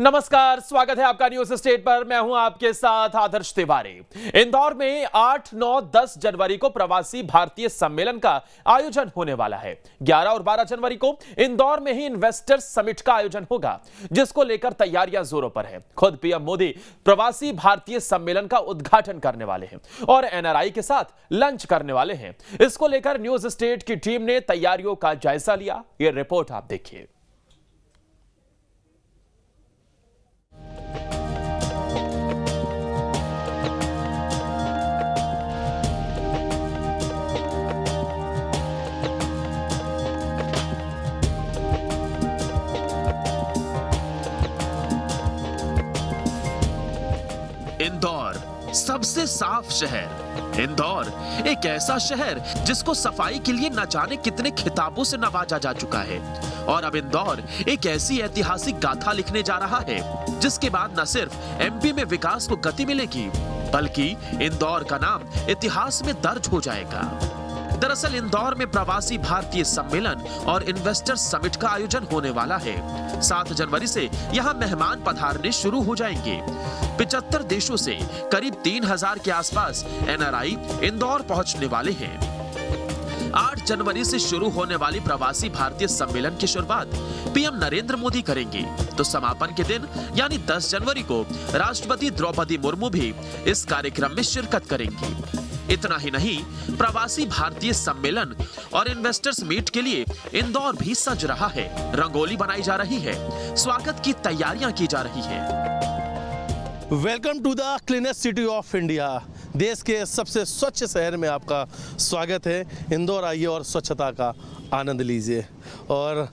नमस्कार, स्वागत है आपका न्यूज स्टेट पर। मैं हूं आपके साथ आदर्श तिवारी। इंदौर में 8, 9, 10 जनवरी को प्रवासी भारतीय सम्मेलन का आयोजन होने वाला है। 11 और 12 जनवरी को इंदौर में ही इन्वेस्टर्स समिट का आयोजन होगा, जिसको लेकर तैयारियां जोरों पर है। खुद पीएम मोदी प्रवासी भारतीय सम्मेलन का उद्घाटन करने वाले हैं और एनआरआई के साथ लंच करने वाले हैं। इसको लेकर न्यूज स्टेट की टीम ने तैयारियों का जायजा लिया। यह रिपोर्ट आप देखिए। इंदौर सबसे साफ शहर। इंदौर एक ऐसा शहर जिसको सफाई के लिए न जाने कितने खिताबों से नवाजा जा चुका है, और अब इंदौर एक ऐसी ऐतिहासिक गाथा लिखने जा रहा है जिसके बाद न सिर्फ एमपी में विकास को गति मिलेगी, बल्कि इंदौर का नाम इतिहास में दर्ज हो जाएगा। दरअसल इंदौर में प्रवासी भारतीय सम्मेलन और इन्वेस्टर्स समिट का आयोजन होने वाला है। 7 जनवरी से यहां मेहमान पधारने शुरू हो जाएंगे। 75 देशों से करीब 3000 के आसपास एनआरआई इंदौर पहुंचने वाले हैं। 8 जनवरी से शुरू होने वाली प्रवासी भारतीय सम्मेलन की शुरुआत पीएम नरेंद्र मोदी करेंगे, तो समापन के दिन यानी 10 जनवरी को राष्ट्रपति द्रौपदी मुर्मू भी इस कार्यक्रम में शिरकत करेंगी। इतना ही नहीं, प्रवासी भारतीय सम्मेलन और इन्वेस्टर्स मीट के लिए इंदौर भी सज रहा है। रंगोली बनाई जा रही है, स्वागत की तैयारियां की जा रही है। Welcome to the cleanest city of India. देश के सबसे स्वच्छ शहर में आपका स्वागत है। इंदौर आइए और स्वच्छता का आनंद लीजिए। और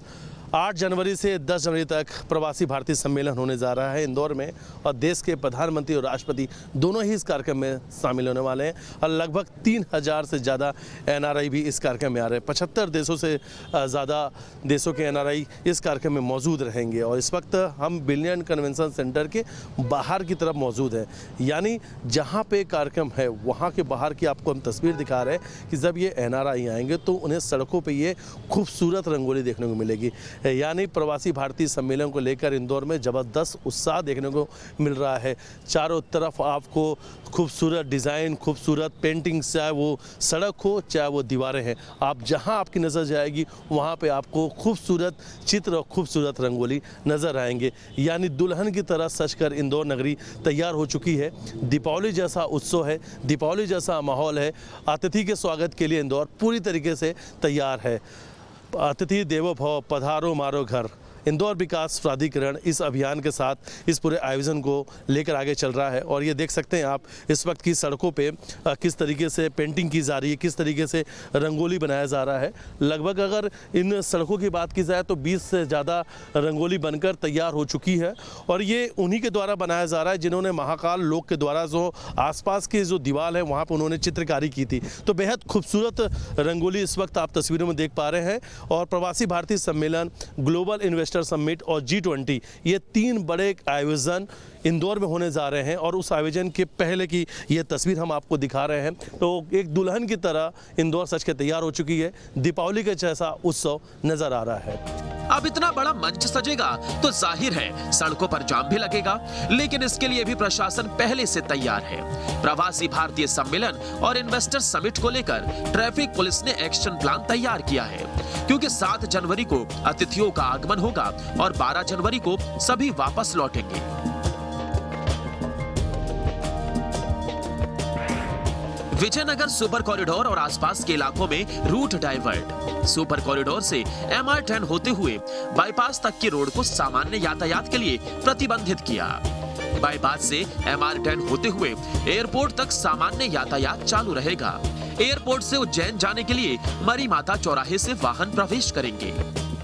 8 जनवरी से 10 जनवरी तक प्रवासी भारतीय सम्मेलन होने जा रहा है इंदौर में, और देश के प्रधानमंत्री और राष्ट्रपति दोनों ही इस कार्यक्रम में शामिल होने वाले हैं। और लगभग 3000 से ज़्यादा एनआरआई भी इस कार्यक्रम में आ रहे हैं। 75 देशों से ज़्यादा देशों के एनआरआई इस कार्यक्रम में मौजूद रहेंगे। और इस वक्त हम बिलियन कन्वेंशन सेंटर के बाहर की तरफ मौजूद हैं, यानी जहाँ पे कार्यक्रम है वहाँ के बाहर की आपको हम तस्वीर दिखा रहे हैं कि जब ये एनआरआई आएंगे तो उन्हें सड़कों पर ये खूबसूरत रंगोली देखने को मिलेगी। यानी प्रवासी भारतीय सम्मेलन को लेकर इंदौर में जबरदस्त उत्साह देखने को मिल रहा है। चारों तरफ आपको खूबसूरत डिज़ाइन, खूबसूरत पेंटिंग्स, चाहे वो सड़क हो चाहे वो दीवारें हैं, आप जहां आपकी नज़र जाएगी वहां पे आपको खूबसूरत चित्र और खूबसूरत रंगोली नज़र आएंगे। यानी दुल्हन की तरह सजकर इंदौर नगरी तैयार हो चुकी है। दीपावली जैसा उत्सव है, दीपावली जैसा माहौल है। अतिथि के स्वागत के लिए इंदौर पूरी तरीके से तैयार है। अतिथि देवो भव, पधारो मारो घर। इंदौर विकास प्राधिकरण इस अभियान के साथ इस पूरे आयोजन को लेकर आगे चल रहा है। और ये देख सकते हैं आप इस वक्त की सड़कों पे किस तरीके से पेंटिंग की जा रही है, किस तरीके से रंगोली बनाया जा रहा है। लगभग अगर इन सड़कों की बात की जाए तो 20 से ज़्यादा रंगोली बनकर तैयार हो चुकी है। और ये उन्हीं के द्वारा बनाया जा रहा है जिन्होंने महाकाल लोक के द्वारा जो आसपास की जो दीवार है वहाँ पर उन्होंने चित्रकारी की थी। तो बेहद खूबसूरत रंगोली इस वक्त आप तस्वीरों में देख पा रहे हैं। और प्रवासी भारतीय सम्मेलन, ग्लोबल इन्वेस्टर समिट और G20, ये 3 बड़े आयोजन इंदौर में होने जा रहे हैं। और उस आयोजन के पहले की ये तस्वीर हम आपको दिखा रहे हैं। तो एक दुल्हन की तरह इंदौर सज के तैयार हो चुकी है। दीपावली के जैसा उत्सव नजर आ रहा है। अब इतना बड़ा मंच सजेगा तो जाहिर है सड़कों पर जाम भी लगेगा, लेकिन इसके लिए भी प्रशासन पहले से तैयार है। प्रवासी भारतीय सम्मेलन और इन्वेस्टर्स समिट को लेकर ट्रैफिक पुलिस ने एक्शन प्लान तैयार किया है, क्योंकि 7 जनवरी को अतिथियों का आगमन होगा और 12 जनवरी को सभी वापस लौटेंगे। विजयनगर सुपर कॉरिडोर और आसपास के इलाकों में रूट डाइवर्ट। सुपर कॉरिडोर से MR10 होते हुए बाईपास तक की रोड को सामान्य यातायात के लिए प्रतिबंधित किया। बाईपास से MR10 होते हुए एयरपोर्ट तक सामान्य यातायात चालू रहेगा। एयरपोर्ट से उज्जैन जाने के लिए मरी माता चौराहे से वाहन प्रवेश करेंगे।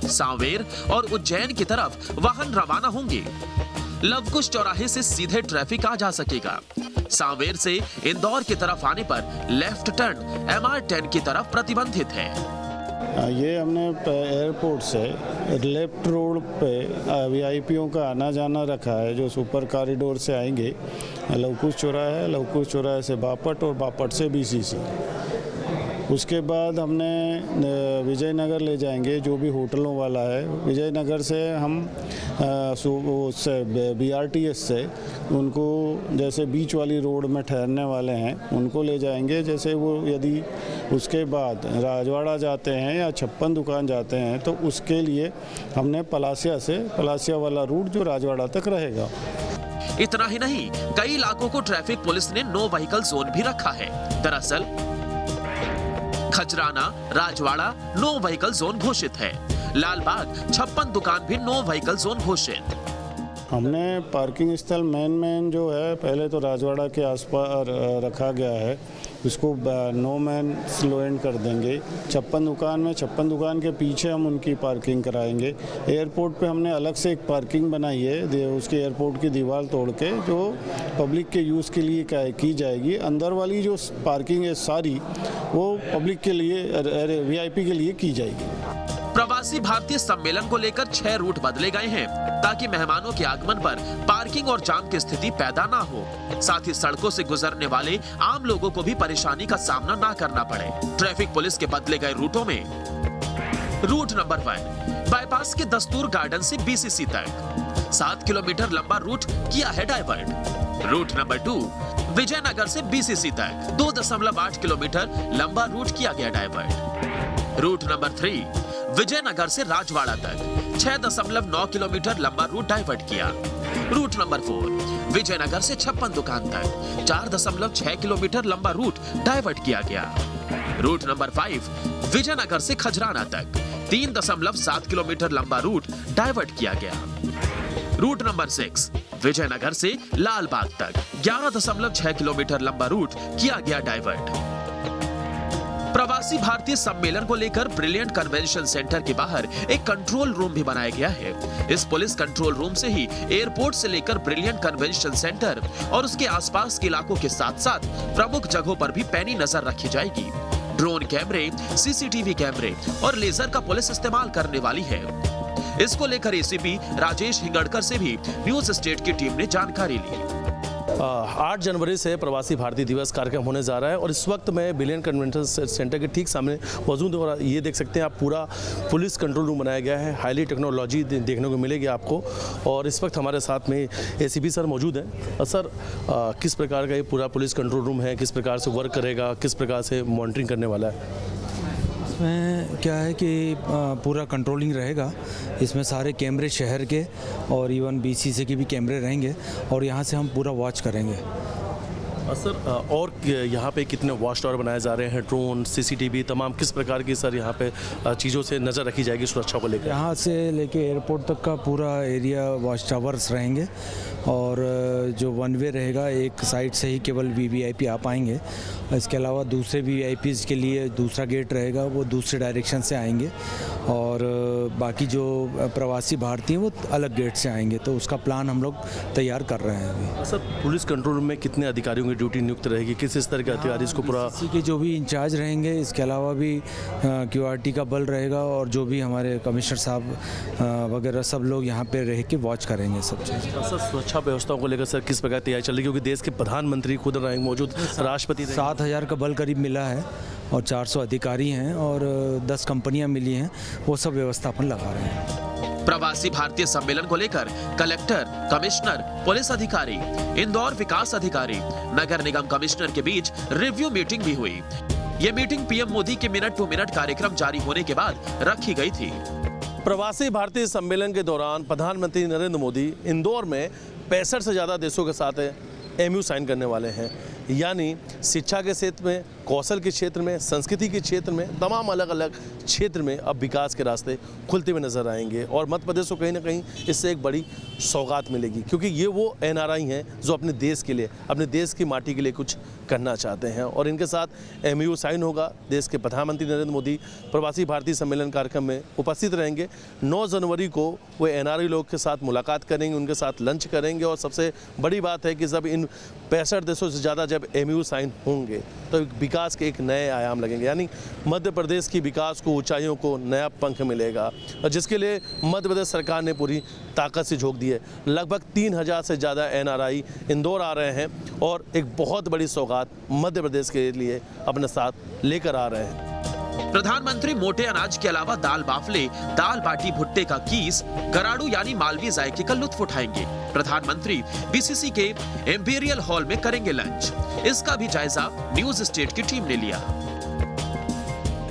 सांवेर और उज्जैन की तरफ वाहन रवाना होंगे। लवकुश चौराहे से सीधे ट्रैफिक आ जा सकेगा। सांवेर से इंदौर की तरफ आने पर लेफ्ट टर्न MR10 की तरफ प्रतिबंधित है। ये हमने एयरपोर्ट से लेफ्ट रोड पे वीआईपीओ का आना जाना रखा है, जो सुपर कॉरिडोर से आएंगे। लवकुश चौराहे से बापट और बापट से BCC। उसके बाद हमने विजयनगर ले जाएंगे, जो भी होटलों वाला है। विजयनगर से हम उससे BRTS से उनको जैसे बीच वाली रोड में ठहरने वाले हैं उनको ले जाएंगे। जैसे वो यदि उसके बाद राजवाड़ा जाते हैं या 56 दुकान जाते हैं तो उसके लिए हमने पलासिया वाला रूट जो राजवाड़ा तक रहेगा। इतना ही नहीं, कई इलाकों को ट्रैफिक पुलिस ने नो व्हीकल जोन भी रखा है। दरअसल Khajrana, Rajwada no vehicle zone घोषित है। लालबाग 56 दुकान भी नो व्हीकल जोन घोषित। हमने पार्किंग स्थल मेन जो है पहले तो राजवाड़ा के आसपास रखा गया है, उसको नो मैन स्लो एंड कर देंगे। 56 दुकान के पीछे हम उनकी पार्किंग कराएंगे। एयरपोर्ट पे हमने अलग से एक पार्किंग बनाई है, उसके एयरपोर्ट की दीवार तोड़ के, जो पब्लिक के यूज़ के लिए की जाएगी। अंदर वाली जो पार्किंग है सारी वो पब्लिक के लिए, VIP के लिए की जाएगी। प्रवासी भारतीय सम्मेलन को लेकर 6 रूट बदले गए हैं ताकि मेहमानों के आगमन पर पार्किंग और जाम की स्थिति पैदा ना हो। साथ ही सड़कों से गुजरने वाले आम लोगों को भी परेशानी का सामना ना करना पड़े। ट्रैफिक पुलिस के बदले गए रूटों में रूट नंबर 1 बाईपास के दस्तूर गार्डन से BCC तक 7 किलोमीटर लंबा रूट किया है डाइवर्ट। रूट नंबर 2 विजयनगर से BCC तक 2.8 किलोमीटर लंबा रूट किया गया डाइवर्ट। रूट नंबर 3 विजयनगर से राजवाड़ा तक 6.9 किलोमीटर लंबा रूट डाइवर्ट किया। रूट नंबर 4 विजयनगर से 56 दुकान तक 4.6 किलोमीटर लंबा रूट डाइवर्ट किया गया। रूट नंबर 5 विजयनगर से खजराना तक 3.7 किलोमीटर लंबा रूट डाइवर्ट किया गया। रूट नंबर 6 विजयनगर से लालबाग तक 11.6 किलोमीटर लंबा रूट किया गया डाइवर्ट। प्रवासी भारतीय सम्मेलन को लेकर ब्रिलियंट कन्वेंशन सेंटर के बाहर एक कंट्रोल रूम भी बनाया गया है। इस पुलिस कंट्रोल रूम से ही एयरपोर्ट से लेकर ब्रिलियंट कन्वेंशन सेंटर और उसके आसपास के इलाकों के साथ साथ प्रमुख जगहों पर भी पैनी नजर रखी जाएगी। ड्रोन कैमरे, CCTV कैमरे और लेजर का पुलिस इस्तेमाल करने वाली है। इसको लेकर ACP राजेश हिंगड़कर से भी न्यूज स्टेट की टीम ने जानकारी ली। 8 जनवरी से प्रवासी भारतीय दिवस कार्यक्रम होने जा रहा है और इस वक्त मैं ब्रिलियंट कन्वेंशन सेंटर के ठीक सामने मौजूद हूं और ये देख सकते हैं आप, पूरा पुलिस कंट्रोल रूम बनाया गया है। हाईली टेक्नोलॉजी देखने को मिलेगी आपको। और इस वक्त हमारे साथ में ACP सर मौजूद हैं। सर, किस प्रकार का ये पूरा पुलिस कंट्रोल रूम है, किस प्रकार से वर्क करेगा, किस प्रकार से मॉनिटरिंग करने वाला है? इसमें क्या है कि पूरा कंट्रोलिंग रहेगा। इसमें सारे कैमरे शहर के और इवन BCC के भी कैमरे रहेंगे और यहाँ से हम पूरा वॉच करेंगे। सर, और यहाँ पे कितने वॉच टावर बनाए जा रहे हैं, ड्रोन, CCTV तमाम किस प्रकार की सर यहाँ पे चीज़ों से नज़र रखी जाएगी सुरक्षा को लेकर? यहाँ से लेके एयरपोर्ट तक का पूरा एरिया वॉच टावर्स रहेंगे और जो वन वे रहेगा, एक साइड से ही केवल VVIP आ पाएंगे। इसके अलावा दूसरे VIPs के लिए दूसरा गेट रहेगा, वो दूसरे डायरेक्शन से आएंगे और बाकी जो प्रवासी भारतीय वो अलग गेट से आएंगे। तो उसका प्लान हम लोग तैयार कर रहे हैं अभी। सर, पुलिस कंट्रोल रूम में कितने अधिकारियों की ड्यूटी नियुक्त रहेगी, किस तरह के अधिकारी इसको पूरा? BCC के जो भी इंचार्ज रहेंगे, इसके अलावा भी QRT का बल रहेगा और जो भी हमारे कमिश्नर साहब वगैरह सब लोग यहाँ पे रह के वॉच करेंगे सब चीज़। सर, सुरक्षा व्यवस्थाओं को लेकर सर किस प्रकार तैयारी चल रही है, क्योंकि देश के प्रधानमंत्री खुद रहेंगे मौजूद, राष्ट्रपति 7,000 का बल करीब मिला है और 400 अधिकारी हैं और 10 कंपनियां मिली हैं, वो सब व्यवस्थापन लगा रहे हैं। प्रवासी भारतीय सम्मेलन को लेकर कलेक्टर, कमिश्नर, पुलिस अधिकारी, इंदौर विकास अधिकारी, नगर निगम कमिश्नर के बीच रिव्यू मीटिंग भी हुई। ये मीटिंग PM मोदी के मिनट टू मिनट कार्यक्रम जारी होने के बाद रखी गई थी। प्रवासी भारतीय सम्मेलन के दौरान प्रधानमंत्री नरेंद्र मोदी इंदौर में 65 से ज़्यादा देशों के साथ MOU साइन करने वाले हैं। यानी शिक्षा के क्षेत्र में, कौशल के क्षेत्र में, संस्कृति के क्षेत्र में, तमाम अलग अलग क्षेत्र में अब विकास के रास्ते खुलते हुए नजर आएंगे और मध्य प्रदेश को कहीं ना कहीं इससे एक बड़ी सौगात मिलेगी, क्योंकि ये वो NRI हैं जो अपने देश के लिए, अपने देश की माटी के लिए कुछ करना चाहते हैं और इनके साथ MOU साइन होगा। देश के प्रधानमंत्री नरेंद्र मोदी प्रवासी भारतीय सम्मेलन कार्यक्रम में उपस्थित रहेंगे। 9 जनवरी को वो NRI लोग के साथ मुलाकात करेंगे, उनके साथ लंच करेंगे और सबसे बड़ी बात है कि जब इन 65 देशों से ज़्यादा जब MOU साइन होंगे तो विकास के एक नए आयाम लगेंगे, यानी मध्य प्रदेश की विकास को, ऊंचाइयों को नया पंख मिलेगा, और जिसके लिए मध्य प्रदेश सरकार ने पूरी ताकत से झोंक दी है। लगभग 3000 से ज़्यादा NRI इंदौर आ रहे हैं और एक बहुत बड़ी सौगात मध्य प्रदेश के लिए अपने साथ लेकर आ रहे हैं। प्रधानमंत्री मोटे अनाज के अलावा दाल बाफले, दाल बाटी भुट्टे का कीस, गराड़ू यानी मालवी जायके का लुत्फ उठाएंगे। प्रधानमंत्री BCC के इंपीरियल हॉल में करेंगे लंच। इसका भी जायजा न्यूज स्टेट की टीम ने लिया।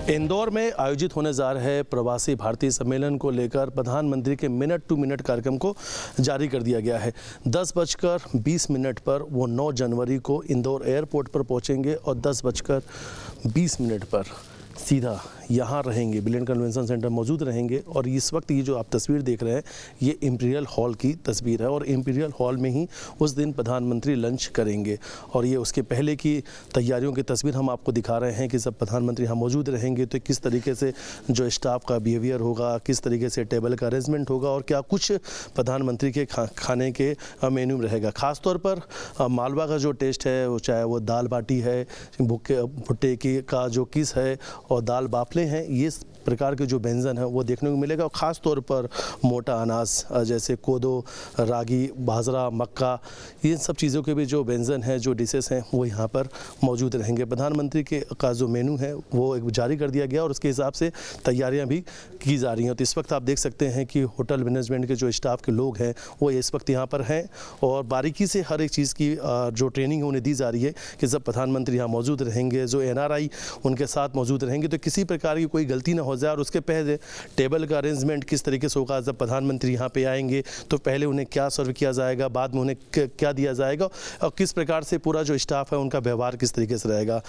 इंदौर में आयोजित होने जा रहे प्रवासी भारतीय सम्मेलन को लेकर प्रधानमंत्री के मिनट टू मिनट कार्यक्रम को जारी कर दिया गया है। 10:20 पर वो 9 जनवरी को इंदौर एयरपोर्ट पर पहुंचेंगे और 10:20 पर सीधा यहाँ रहेंगे, बिलियन कन्वेंशन सेंटर मौजूद रहेंगे। और इस वक्त ये जो आप तस्वीर देख रहे हैं ये इंपीरियल हॉल की तस्वीर है और इंपीरियल हॉल में ही उस दिन प्रधानमंत्री लंच करेंगे। और ये उसके पहले की तैयारियों की तस्वीर हम आपको दिखा रहे हैं कि जब प्रधानमंत्री यहाँ मौजूद रहेंगे तो किस तरीके से जो स्टाफ का बिहेवियर होगा, किस तरीके से टेबल का अरेंजमेंट होगा और क्या कुछ प्रधानमंत्री के खाने के मेन्यू रहेगा। ख़ासतौर पर मालवा का जो टेस्ट है, वो चाहे वो दाल बाटी है, भुट्टे की का जो किस है और दाल बाफले हैं, ये प्रकार के जो व्यंजन है वो देखने को मिलेगा। और ख़ास तौर पर मोटा अनाज जैसे कोदो, रागी, बाजरा, मक्का, इन सब चीज़ों के भी जो व्यंजन हैं, जो डिशेस हैं, वो यहाँ पर मौजूद रहेंगे। प्रधानमंत्री के का जो मेनू है वो एक जारी कर दिया गया और उसके हिसाब से तैयारियाँ भी की जा रही हैं। तो इस वक्त आप देख सकते हैं कि होटल मैनेजमेंट के जो स्टाफ के लोग हैं वो इस वक्त यहाँ पर हैं और बारीकी से हर एक चीज़ की जो ट्रेनिंग उन्हें दी जा रही है कि जब प्रधानमंत्री यहाँ मौजूद रहेंगे, जो NRI उनके साथ मौजूद रहेंगे तो किसी प्रकार की कोई गलती ना हो जाए। और उसके पहले टेबल का अरेंजमेंट किस तरीके से होगा, जब प्रधानमंत्री यहाँ पे आएंगे तो पहले उन्हें क्या सर्व किया जाएगा, बाद में उन्हें क्या दिया जाएगा और किस प्रकार से पूरा जो स्टाफ है उनका व्यवहार किस तरीके से रहेगा।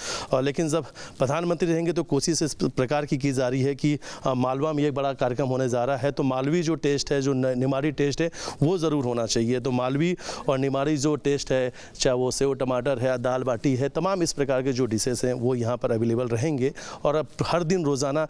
लेकिन जब प्रधानमंत्री रहेंगे तो कोशिश इस प्रकार की जा रही है कि मालवा में एक बड़ा कार्यक्रम होने जा रहा है तो मालवी जो टेस्ट है, जो निमाड़ी टेस्ट है वो ज़रूर होना चाहिए। तो मालवी और निमाड़ी जो टेस्ट है, चाहे वो सेव टमाटर है, दाल बाटी है, तमाम इस प्रकार के जो डिशेस हैं वो यहाँ पर अवेलेबल रहेंगे। और अब हर दिन रोज़ाना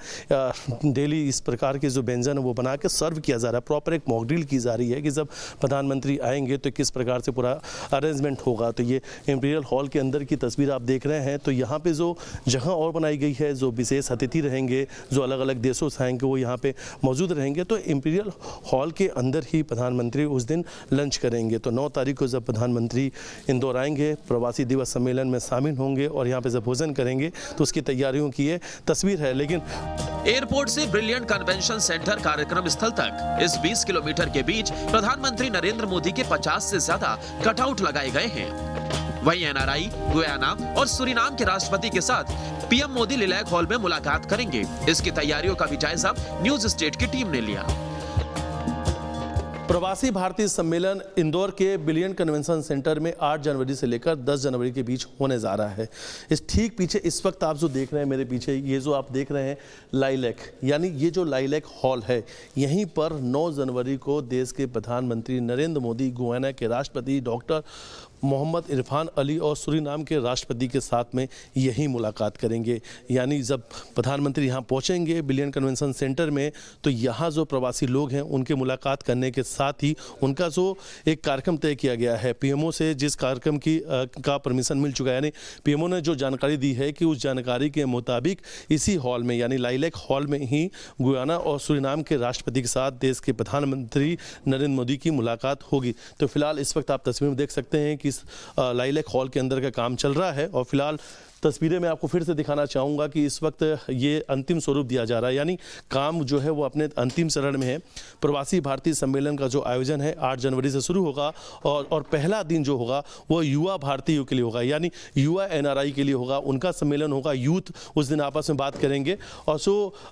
डेली इस प्रकार के जो व्यंजन है वो बना के सर्व किया जा रहा है। प्रॉपर एक मॉक ड्रिल की जा रही है कि जब प्रधानमंत्री आएंगे तो किस प्रकार से पूरा अरेंजमेंट होगा। तो ये इंपीरियल हॉल के अंदर की तस्वीर आप देख रहे हैं। तो यहाँ पे जो जगह और बनाई गई है, जो विशेष अतिथि रहेंगे, जो अलग अलग देशों से आएंगे वो यहाँ पे मौजूद रहेंगे। तो इंपीरियल हॉल के अंदर ही प्रधानमंत्री उस दिन लंच करेंगे। तो 9 तारीख को जब प्रधानमंत्री इंदौर आएंगे, प्रवासी दिवस सम्मेलन में शामिल होंगे और यहाँ पे जब भोजन करेंगे तो उसकी तैयारियों की ये तस्वीर है। लेकिन एयरपोर्ट से ब्रिलियंट कन्वेंशन सेंटर कार्यक्रम स्थल तक इस 20 किलोमीटर के बीच प्रधानमंत्री नरेंद्र मोदी के 50 से ज्यादा कटआउट लगाए गए हैं। वहीं NRI, गुयाना और सूरीनाम के राष्ट्रपति के साथ PM मोदी लिलैक हॉल में मुलाकात करेंगे। इसकी तैयारियों का भी जायजा न्यूज स्टेट की टीम ने लिया। प्रवासी भारतीय सम्मेलन इंदौर के बिलियन कन्वेंशन सेंटर में 8 जनवरी से लेकर 10 जनवरी के बीच होने जा रहा है। इस ठीक पीछे इस वक्त आप जो देख रहे हैं मेरे पीछे, ये जो आप देख रहे हैं लाइलैक, यानी ये जो लाइलैक हॉल है, यहीं पर 9 जनवरी को देश के प्रधानमंत्री नरेंद्र मोदी, गुयाना के राष्ट्रपति डॉक्टर मोहम्मद इरफान अली और सूरीनाम के राष्ट्रपति के साथ में यही मुलाकात करेंगे। यानी जब प्रधानमंत्री यहाँ पहुँचेंगे बिलियन कन्वेंशन सेंटर में तो यहाँ जो प्रवासी लोग हैं उनके मुलाकात करने के साथ ही उनका जो एक कार्यक्रम तय किया गया है PMO से, जिस कार्यक्रम का परमिशन मिल चुका है, यानी PMO ने जो जानकारी दी है कि उस जानकारी के मुताबिक इसी हॉल में यानी लाइलैक हॉल में ही गुयाना और सूरीनाम के राष्ट्रपति के साथ देश के प्रधानमंत्री नरेंद्र मोदी की मुलाकात होगी। तो फिलहाल इस वक्त आप तस्वीर में देख सकते हैं कि इस लाइलैक हॉल के अंदर का काम चल रहा है और फिलहाल तस्वीरें मैं आपको फिर से दिखाना चाहूँगा कि इस वक्त ये अंतिम स्वरूप दिया जा रहा है, यानी काम जो है वो अपने अंतिम चरण में है। प्रवासी भारतीय सम्मेलन का जो आयोजन है 8 जनवरी से शुरू होगा और पहला दिन जो होगा वो युवा भारतीयों के लिए होगा, यानी युवा NRI के लिए होगा। उनका सम्मेलन होगा, यूथ उस दिन आपस में बात करेंगे। और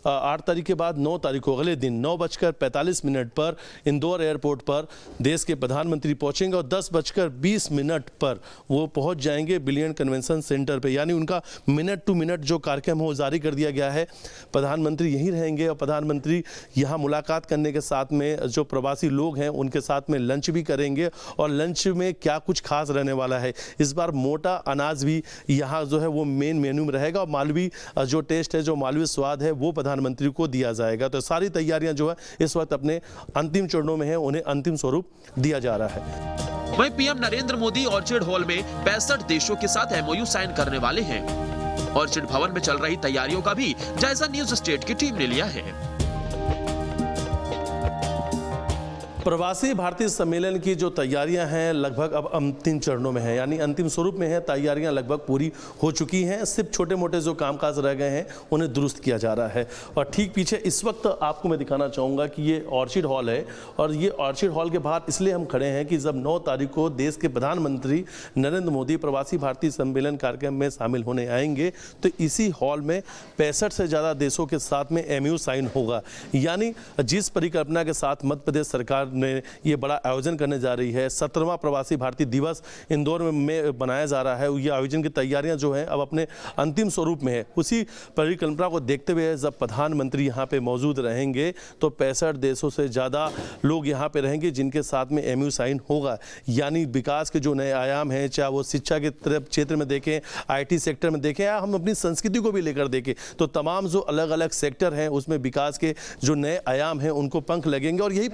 8 तारीख के बाद 9 तारीख को अगले दिन 9:45 पर इंदौर एयरपोर्ट पर देश के प्रधानमंत्री पहुँचेंगे और 10:20 पर वो पहुँच जाएंगे बिलियन कन्वेंशन सेंटर पर। यानी उनका मिनट टू मिनट जो कार्यक्रम है वो जारी कर दिया गया है। प्रधानमंत्री यहीं रहेंगे और प्रधानमंत्री यहाँ मुलाकात करने के साथ में जो प्रवासी लोग हैं उनके साथ में लंच भी करेंगे। और लंच में क्या कुछ खास रहने वाला है, इस बार मोटा अनाज भी यहाँ जो है वो मेन मेन्यू में रहेगा और मालवी जो टेस्ट है, जो मालवी स्वाद है वो प्रधानमंत्री को दिया जाएगा। तो सारी तैयारियाँ जो है इस वक्त अपने अंतिम चरणों में है, उन्हें अंतिम स्वरूप दिया जा रहा है। वहीं PM Narendra Modi orchid hall में 65 देशों के साथ एमओयू साइन करने वाले हैं। ऑर्चिड भवन में चल रही तैयारियों का भी जायजा न्यूज स्टेट की टीम ने लिया है। प्रवासी भारतीय सम्मेलन की जो तैयारियां हैं लगभग अब अंतिम चरणों में हैं, यानी अंतिम स्वरूप में है। तैयारियां लगभग पूरी हो चुकी हैं, सिर्फ छोटे मोटे जो कामकाज रह गए हैं उन्हें दुरुस्त किया जा रहा है। और ठीक पीछे इस वक्त आपको मैं दिखाना चाहूँगा कि ये ऑर्चिड हॉल है, और ये ऑर्चिड हॉल के बाहर इसलिए हम खड़े हैं कि जब 9 तारीख को देश के प्रधानमंत्री नरेंद्र मोदी प्रवासी भारतीय सम्मेलन कार्यक्रम में शामिल होने आएंगे, तो इसी हॉल में 65 से ज़्यादा देशों के साथ में एमओयू साइन होगा। यानी जिस परिकल्पना के साथ मध्य प्रदेश सरकार ने ये बड़ा आयोजन करने जा रही है, 17वां प्रवासी भारतीय दिवस इंदौर में बनाया जा रहा है, ये आयोजन की तैयारियां जो हैं अब अपने अंतिम स्वरूप में है। उसी परिकल्पना को देखते हुए जब प्रधानमंत्री यहाँ पे मौजूद रहेंगे तो 65 देशों से ज़्यादा लोग यहाँ पे रहेंगे जिनके साथ में एमओयू साइन होगा। यानी विकास के जो नए आयाम हैं, चाहे वो शिक्षा के तरफ क्षेत्र में देखें, IT सेक्टर में देखें, या हम अपनी संस्कृति को भी लेकर देखें, तो तमाम जो अलग अलग सेक्टर हैं उसमें विकास के जो नए आयाम हैं उनको पंख लगेंगे। और यही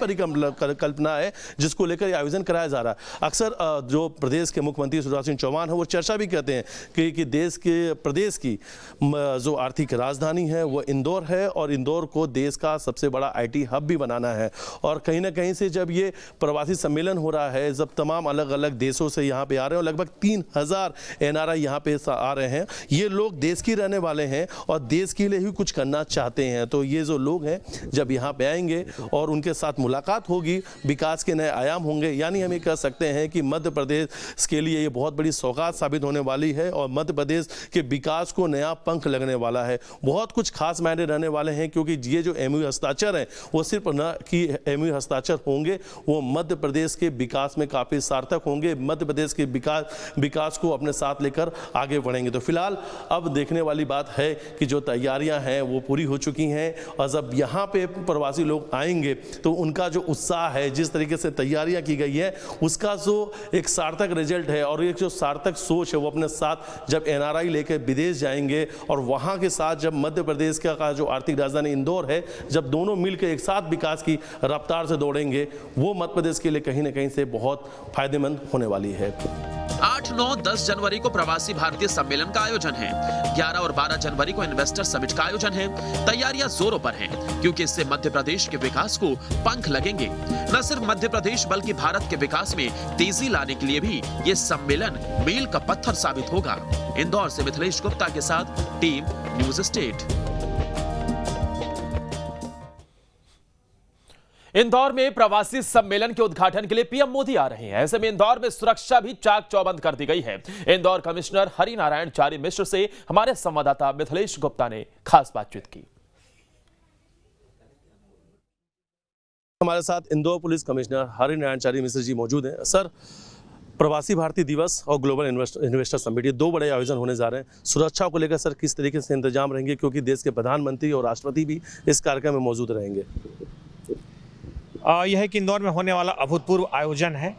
परिकल्पना है जिसको लेकर यह आयोजन कराया जा रहा है। अक्सर जो प्रदेश के मुख्यमंत्री शिवराज सिंह चौहान है वो चर्चा भी करते हैं कि प्रदेश की जो आर्थिक राजधानी है वो इंदौर है, और इंदौर को देश का सबसे बड़ा IT हब भी बनाना है। और कहीं ना कहीं से जब ये प्रवासी सम्मेलन हो रहा है, जब तमाम अलग अलग देशों से यहाँ पे आ रहे हैं, और लगभग 3000 NRI यहाँ पे आ रहे हैं, ये लोग देश के रहने वाले हैं और देश के लिए ही कुछ करना चाहते हैं। तो ये जो लोग हैं जब यहाँ पे आएंगे और उनके साथ मुलाकात होगी, विकास के नए आयाम होंगे, यानी हम ये कह सकते हैं कि मध्य प्रदेश के लिए ये बहुत बड़ी सौगात साबित होने वाली है, और मध्य प्रदेश के विकास को नया पंख लगने वाला है। बहुत कुछ खास मायने रहने वाले हैं, क्योंकि ये जो एमओयू हस्ताक्षर हैं वो सिर्फ न कि एमओयू हस्ताक्षर होंगे, वो मध्य प्रदेश के विकास में काफ़ी सार्थक होंगे, मध्य प्रदेश के विकास को अपने साथ लेकर आगे बढ़ेंगे। तो फिलहाल अब देखने वाली बात है कि जो तैयारियां हैं वो पूरी हो चुकी हैं, और जब यहाँ पे प्रवासी लोग आएंगे तो उनका जो उत्साह है, जिस तरीके से तैयारियां की गई है, उसका जो एक सार्थक रिजल्ट है और एक जो सार्थक सोच है वो अपने साथ जब NRI लेकर विदेश जाएंगे, और वहां के साथ जब मध्य प्रदेश का जो आर्थिक राजधानी इंदौर है, जब दोनों मिलकर एक साथ विकास की रफ्तार से दौड़ेंगे, वो मध्य प्रदेश के लिए कहीं ना कहीं से बहुत फायदेमंद होने वाली है। 8, 9, 10 जनवरी को प्रवासी भारतीय सम्मेलन का आयोजन है। 11 और 12 जनवरी को इन्वेस्टर समिट का आयोजन है। तैयारियां जोरों पर हैं, क्योंकि इससे मध्य प्रदेश के विकास को पंख लगेंगे। न सिर्फ मध्य प्रदेश बल्कि भारत के विकास में तेजी लाने के लिए भी ये सम्मेलन मील का पत्थर साबित होगा। इंदौर से मिथिलेश गुप्ता के साथ टीम न्यूज स्टेट। इंदौर में प्रवासी सम्मेलन के उद्घाटन के लिए पीएम मोदी आ रहे हैं। ऐसे में इंदौर में सुरक्षा भी चाक चौबंद कर दी गई है। इंदौर कमिश्नर हरिनारायण चारी मिश्र से हमारे संवाददाता मिथिलेश गुप्ता ने खास बातचीत की। हमारे साथ इंदौर पुलिस कमिश्नर हरिनारायण चारी मिश्र जी मौजूद हैं। सर, प्रवासी भारतीय दिवस और ग्लोबल इन्वेस्टर समिट, ये 2 बड़े आयोजन होने जा रहे हैं। सुरक्षा को लेकर सर किस तरीके से इंतजाम रहेंगे, क्योंकि देश के प्रधानमंत्री और राष्ट्रपति भी इस कार्यक्रम में मौजूद रहेंगे? यह है कि इंदौर में होने वाला अभूतपूर्व आयोजन है,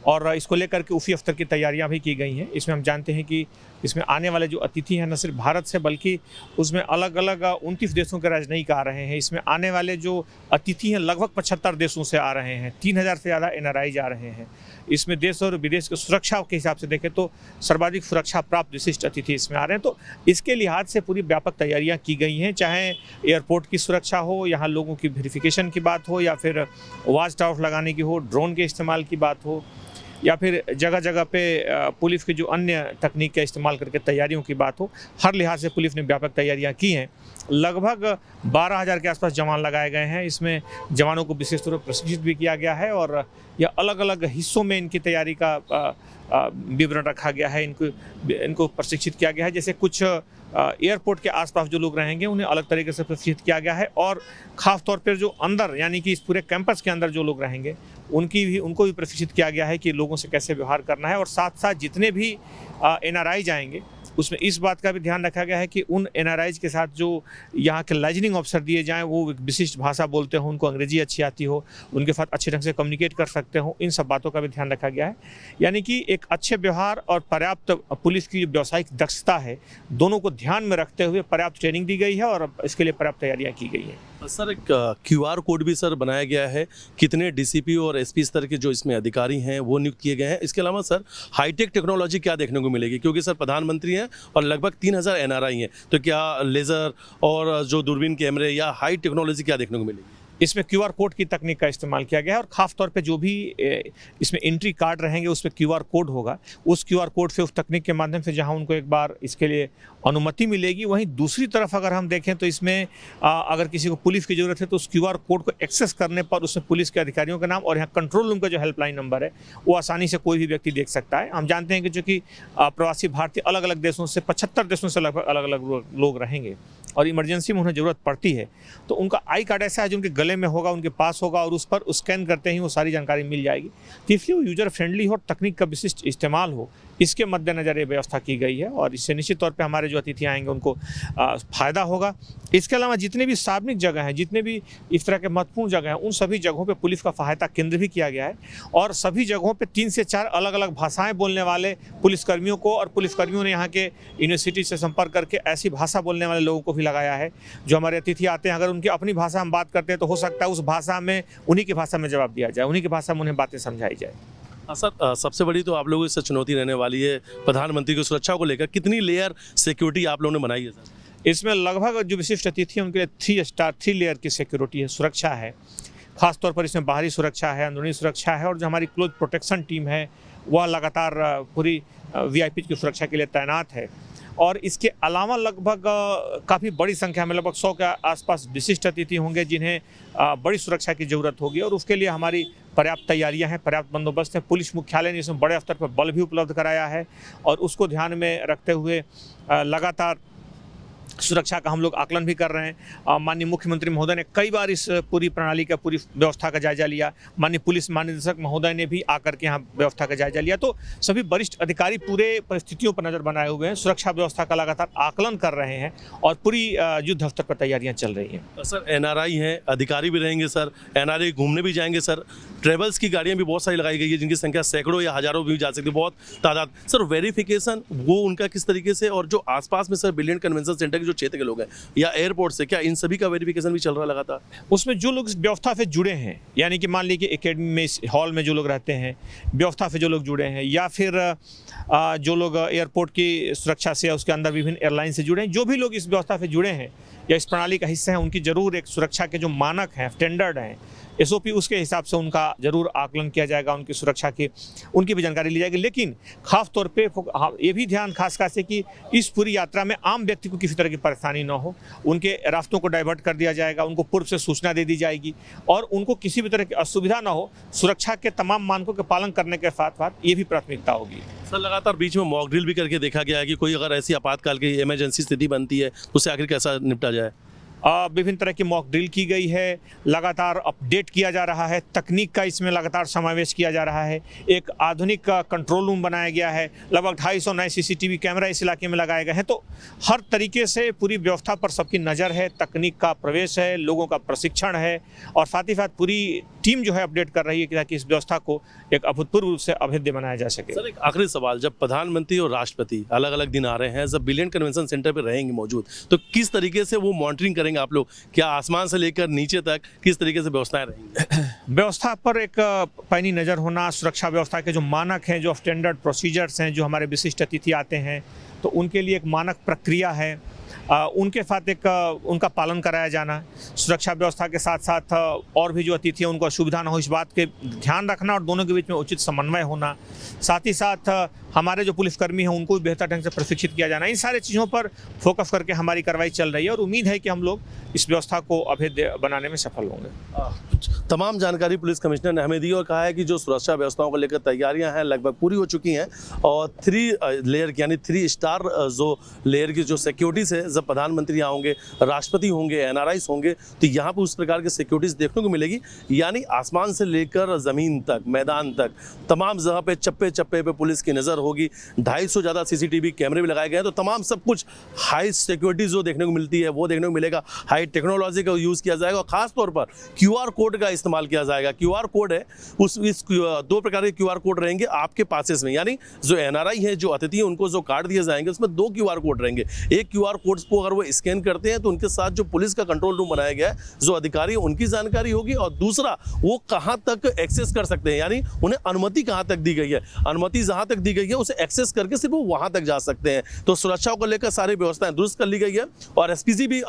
और इसको लेकर के उसी स्तर की तैयारियां भी की गई हैं। इसमें हम जानते हैं कि इसमें आने वाले जो अतिथि हैं न सिर्फ भारत से बल्कि उसमें अलग अलग 29 देशों के राजनयिक आ रहे हैं। इसमें आने वाले जो अतिथि हैं लगभग 75 देशों से आ रहे हैं। 3000 से ज़्यादा NRI जा रहे हैं। इसमें देश और विदेश की सुरक्षा के हिसाब से देखें तो सर्वाधिक सुरक्षा प्राप्त विशिष्ट अतिथि इसमें आ रहे हैं। तो इसके लिहाज से पूरी व्यापक तैयारियां की गई हैं, चाहे एयरपोर्ट की सुरक्षा हो, यहाँ लोगों की वेरिफिकेशन की बात हो, या फिर वॉच टावर लगाने की हो, ड्रोन के इस्तेमाल की बात हो, या फिर जगह जगह पे पुलिस की जो अन्य तकनीक का इस्तेमाल करके तैयारियों की बात हो। हर लिहाज से पुलिस ने व्यापक तैयारियां की हैं। लगभग 12000 के आसपास जवान लगाए गए हैं। इसमें जवानों को विशेष तौर पर प्रशिक्षित भी किया गया है, और यह अलग अलग हिस्सों में इनकी तैयारी का विवरण रखा गया है। इनको प्रशिक्षित किया गया है। जैसे कुछ एयरपोर्ट के आसपास जो लोग रहेंगे उन्हें अलग तरीके से प्रशिक्षित किया गया है, और ख़ास तौर पर जो अंदर यानी कि इस पूरे कैंपस के अंदर जो लोग रहेंगे उनको भी प्रशिक्षित किया गया है कि लोगों से कैसे व्यवहार करना है। और साथ साथ जितने भी NRI जाएंगे उसमें इस बात का भी ध्यान रखा गया है कि उन NRIs के साथ जो यहाँ के लाइजनिंग ऑफिसर दिए जाएं वो विशिष्ट भाषा बोलते हो, उनको अंग्रेजी अच्छी आती हो, उनके साथ अच्छे ढंग से कम्युनिकेट कर सकते हो। इन सब बातों का भी ध्यान रखा गया है। यानी कि एक अच्छे व्यवहार और पर्याप्त पुलिस की व्यावसायिक दक्षता है, दोनों को ध्यान में रखते हुए पर्याप्त ट्रेनिंग दी गई है और इसके लिए पर्याप्त तैयारियाँ की गई हैं। सर एक QR कोड भी सर बनाया गया है, कितने DCP और SP स्तर के जो इसमें अधिकारी हैं वो नियुक्त किए गए हैं। इसके अलावा सर हाईटेक टेक्नोलॉजी क्या देखने को मिलेगी, क्योंकि सर प्रधानमंत्री हैं और लगभग 3000 NRI हैं, तो क्या लेज़र और जो दूरबीन कैमरे या हाई टेक्नोलॉजी क्या देखने को मिलेगी? इसमें QR कोड की तकनीक का इस्तेमाल किया गया है और ख़ास तौर पे जो भी इसमें एंट्री कार्ड रहेंगे उस पर QR कोड होगा। उस QR कोड से, उस तकनीक के माध्यम से जहां उनको एक बार इसके लिए अनुमति मिलेगी, वहीं दूसरी तरफ अगर हम देखें तो इसमें अगर किसी को पुलिस की ज़रूरत है तो उस QR कोड को एक्सेस करने पर उसमें पुलिस के अधिकारियों का नाम और यहाँ कंट्रोल रूम का जो हेल्पलाइन नंबर है वो आसानी से कोई भी व्यक्ति देख सकता है। हम जानते हैं कि जो कि प्रवासी भारतीय अलग अलग देशों से 75 देशों से लगभग अलग अलग लोग रहेंगे और इमरजेंसी में उन्हें ज़रूरत पड़ती है, तो उनका आई कार्ड ऐसा है जो उनके गले में होगा, उनके पास होगा और उस पर स्कैन करते ही वो सारी जानकारी मिल जाएगी। तो इसलिए वो यूजर फ्रेंडली हो और तकनीक का विशिष्ट इस्तेमाल हो, इसके मद्देनज़र ये व्यवस्था की गई है और इससे निश्चित तौर पे हमारे जो अतिथि आएंगे उनको फ़ायदा होगा। इसके अलावा जितने भी सार्वजनिक जगह हैं, जितने भी इस तरह के महत्वपूर्ण जगह हैं, उन सभी जगहों पे पुलिस का सहायता केंद्र भी किया गया है और सभी जगहों पे 3 से 4 अलग अलग भाषाएं बोलने वाले पुलिसकर्मियों को, और पुलिसकर्मियों ने यहाँ के यूनिवर्सिटी से संपर्क करके ऐसी भाषा बोलने वाले लोगों को भी लगाया है। जो हमारे अतिथि आते हैं, अगर उनकी अपनी भाषा हम बात करते हैं तो हो सकता है उस भाषा में उन्हीं की भाषा में जवाब दिया जाए, उन्हीं की भाषा में उन्हें बातें समझाई जाए। सर सबसे बड़ी तो आप लोगों की चुनौती रहने वाली है प्रधानमंत्री की सुरक्षा को लेकर, कितनी लेयर सिक्योरिटी आप लोगों ने बनाई है सर? इसमें लगभग जो विशिष्ट अतिथि हैं उनके लिए 3 स्टार 3 लेयर की सिक्योरिटी है, सुरक्षा है। खासतौर पर इसमें बाहरी सुरक्षा है, अंदरूनी सुरक्षा है और जो हमारी क्लोज प्रोटेक्शन टीम है वह लगातार पूरी VIP की सुरक्षा के लिए तैनात है। और इसके अलावा लगभग काफ़ी बड़ी संख्या में, लगभग 100 के आसपास विशिष्ट अतिथि होंगे जिन्हें बड़ी सुरक्षा की ज़रूरत होगी और उसके लिए हमारी पर्याप्त तैयारियां हैं, पर्याप्त बंदोबस्त है। पुलिस मुख्यालय ने इसमें बड़े स्तर पर बल भी उपलब्ध कराया है और उसको ध्यान में रखते हुए लगातार सुरक्षा का हम लोग आकलन भी कर रहे हैं। माननीय मुख्यमंत्री महोदय ने कई बार इस पूरी प्रणाली का, पूरी व्यवस्था का जायजा लिया। माननीय पुलिस महानिदेशक महोदय ने भी आकर के यहाँ व्यवस्था का जायजा लिया। तो सभी वरिष्ठ अधिकारी पूरे परिस्थितियों पर नज़र बनाए हुए हैं, सुरक्षा व्यवस्था का लगातार आकलन कर रहे हैं और पूरी युद्ध स्तर पर तैयारियाँ चल रही हैं। सर NRI हैं, अधिकारी भी रहेंगे सर, NRI घूमने भी जाएंगे सर, ट्रेवल्स की गाड़ियाँ भी बहुत सारी लगाई गई है जिनकी संख्या सैकड़ों या हज़ारों भी जा सकती है, बहुत तादाद। सर वेरिफिकेशन वो उनका किस तरीके से, और जो आसपास में सर ब्रिलियंट कन्वेंशन सेंटर जो क्षेत्र के लोग हैं या एयरपोर्ट से, क्या इन सभी का वेरिफिकेशन भी चल रहा लगातार? उसमें जो लोग इस व्यवस्था से जुड़े हैं, यानी कि मान लीजिए एकेडमी में, इस हॉल में जो लोग रहते हैं, व्यवस्था से जो लोग जुड़े हैं, या फिर जो लोग एयरपोर्ट की सुरक्षा से या उसके अंदर विभिन्न एयरलाइन से जुड़े हैं, जो भी लोग इस व्यवस्था से जुड़े हैं या इस प्रणाली का हिस्सा हैं, उनकी जरूर एक सुरक्षा के जो मानक हैं, स्टैंडर्ड हैं, SOP, उसके हिसाब से उनका जरूर आकलन किया जाएगा, उनकी सुरक्षा की, उनकी भी जानकारी ली जाएगी। लेकिन खास तौर पे ये भी ध्यान खास से कि इस पूरी यात्रा में आम व्यक्ति को किसी तरह की परेशानी न हो, उनके रास्तों को डाइवर्ट कर दिया जाएगा, उनको पूर्व से सूचना दे दी जाएगी और उनको किसी भी तरह की असुविधा न हो। सुरक्षा के तमाम मानकों के पालन करने के साथ साथ ये भी प्राथमिकता होगी। सर लगातार बीच में मॉक ड्रिल भी करके देखा गया है कि कोई अगर ऐसी आपातकाल की इमरजेंसी स्थिति बनती है तो उससे आखिर कैसा निपटा जाए। विभिन्न तरह की मॉक ड्रिल की गई है, लगातार अपडेट किया जा रहा है, तकनीक का इसमें लगातार समावेश किया जा रहा है। एक आधुनिक कंट्रोल रूम बनाया गया है, लगभग 250 नए CCTV कैमरा इस इलाके में लगाए गए हैं। तो हर तरीके से पूरी व्यवस्था पर सबकी नज़र है, तकनीक का प्रवेश है, लोगों का प्रशिक्षण है और साथ ही साथ पूरी टीम जो है अपडेट कर रही है ताकि इस व्यवस्था को एक अभूतपूर्व रूप से अभेद्य बनाया जा सके। सर एक आखिरी सवाल, जब प्रधानमंत्री और राष्ट्रपति अलग अलग दिन आ रहे हैं, जब ब्रिलियंट कन्वेंशन सेंटर पर रहेंगे मौजूद, तो किस तरीके से वो मॉनिटरिंग करेंगे आप लोग? क्या आसमान से लेकर नीचे तक किस तरीके से व्यवस्थाएं रहेंगी? व्यवस्था पर एक पैनी नज़र होना, सुरक्षा व्यवस्था के जो मानक हैं, जो स्टैंडर्ड प्रोसीजर्स हैं, जो हमारे विशिष्ट अतिथि आते हैं तो उनके लिए एक मानक प्रक्रिया है, उनके साथ एक उनका पालन कराया जाना। सुरक्षा व्यवस्था के साथ साथ और भी जो अतिथि हैं उनको असुविधा न हो इस बात के ध्यान रखना और दोनों के बीच में उचित समन्वय होना। साथ ही साथ हमारे जो पुलिसकर्मी हैं उनको भी बेहतर ढंग से प्रशिक्षित किया जाना। इन सारे चीज़ों पर फोकस करके हमारी कार्रवाई चल रही है और उम्मीद है कि हम लोग इस व्यवस्था को अभेद्य बनाने में सफल होंगे। तमाम जानकारी पुलिस कमिश्नर ने हमें दी और कहा है कि जो सुरक्षा व्यवस्थाओं को लेकर तैयारियां हैं लगभग पूरी हो चुकी हैं और 3 लेयर यानी 3 स्टार जो लेयर की जो सिक्योरिटीज़ है, जब प्रधानमंत्री होंगे, राष्ट्रपति होंगे, NRIs होंगे तो यहाँ पर उस प्रकार की सिक्योरिटीज़ देखने को मिलेगी। यानी आसमान से लेकर ज़मीन तक, मैदान तक, तमाम जगह पे चप्पे चप्पे पे पुलिस की नज़र होगी। 250 ज़्यादा CCTV कैमरे भी लगाए गए हैं। तो तमाम सब कुछ हाई सिक्योरिटी जो देखने को मिलती है वो देखने को मिलेगा। हाई नई टेक्नोलॉजी का यूज़ किया जाएगा और ख़ास तौर पर QR कोड का इस्तेमाल किया जाएगा। QR कोड है इस 2 प्रकार के QR कोड रहेंगे आपके पासेस में, यानी जो NRI है, जो अतिथि हैं, उनको जो कार्ड दिए जाएंगे उसमें 2 QR कोड रहेंगे। एक QR कोड को अगर वो स्कैन करते हैं तो उनके साथ जो पुलिस का कंट्रोल रूम बनाया गया है, जो अधिकारी उनकी जानकारी होगी, और दूसरा वो कहाँ तक एक्सेस कर सकते हैं, यानी उन्हें अनुमति कहाँ तक दी गई है, अनुमति जहाँ तक दी गई है उसे एक्सेस करके सिर्फ वो वहाँ तक जा सकते हैं। तो सुरक्षा को लेकर सारी व्यवस्थाएं दुरुस्त कर ली गई है और SPG भी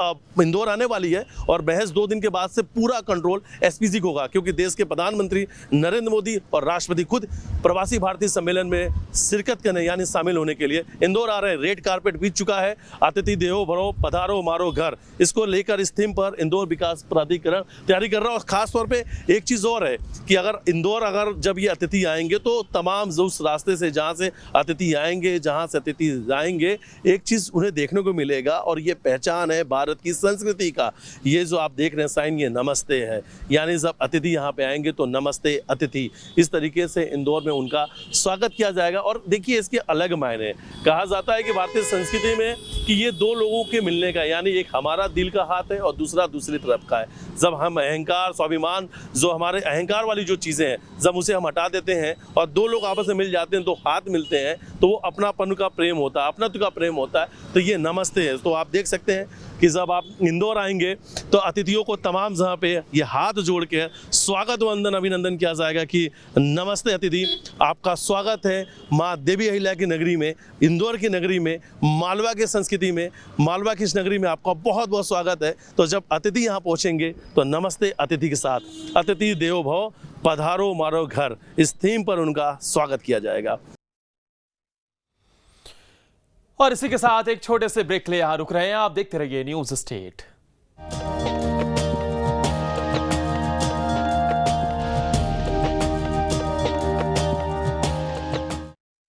इंदौर आने वाली है और महज 2 दिन के बाद से पूरा कंट्रोल SPG को होगा, क्योंकि देश के प्रधानमंत्री नरेंद्र मोदी और राष्ट्रपति खुद प्रवासी भारतीय सम्मेलन में शिरकत करने यानी शामिल होने के लिए इंदौर आ रहे हैं। रेड कारपेट बीत चुका है, अतिथि देवो भव पधारो मारो घर, इसको लेकर इस थीम पर इंदौर विकास प्राधिकरण तैयारी कर रहा है। और खास तौर पे एक चीज़ और है कि अगर जब ये अतिथि आएंगे तो तमाम जो उस रास्ते से जहाँ से अतिथि आएंगे, जहाँ से अतिथि जाएंगे, एक चीज़ उन्हें देखने को मिलेगा और ये पहचान है भारत की संस्कृति का। ये जो आप देख रहे हैं साइन, ये नमस्ते है, यानी जब अतिथि यहाँ पे आएंगे तो नमस्ते अतिथि, इस तरीके से इंदौर में उनका स्वागत किया जाएगा। और देखिए इसके अलग मायने, कहा जाता है कि भारतीय संस्कृति में कि ये 2 लोगों के मिलने का, यानी एक हमारा दिल का हाथ है और दूसरा दूसरी तरफ का है। जब हम अहंकार, स्वाभिमान, जो हमारे अहंकार वाली जो चीज़ें हैं, जब उसे हम हटा देते हैं और 2 लोग आपस में मिल जाते हैं, तो हाथ मिलते हैं, तो वो अपनापन का प्रेम होता है, अपनत्व का प्रेम होता है। तो ये नमस्ते है। तो आप देख सकते हैं कि जब आप इंदौर आएंगे तो अतिथियों को तमाम जहाँ पे ये हाथ जोड़ के स्वागत वंदन अभिनंदन किया जाएगा कि नमस्ते अतिथि, आपका स्वागत है माँ देवी अहिल्या की नगरी में, इंदौर की नगरी में, मालवा की संस्कृति में, मालवा की इस नगरी में आपका बहुत बहुत स्वागत है। तो जब अतिथि यहाँ पहुँचेंगे तो नमस्ते अतिथि के साथ अतिथि देवो भव पधारो मारो घर, इस थीम पर उनका स्वागत किया जाएगा। और इसी के साथ एक छोटे से ब्रेक ले यहाँ रुक रहे हैं। आप देखते रहिए न्यूज़ स्टेट।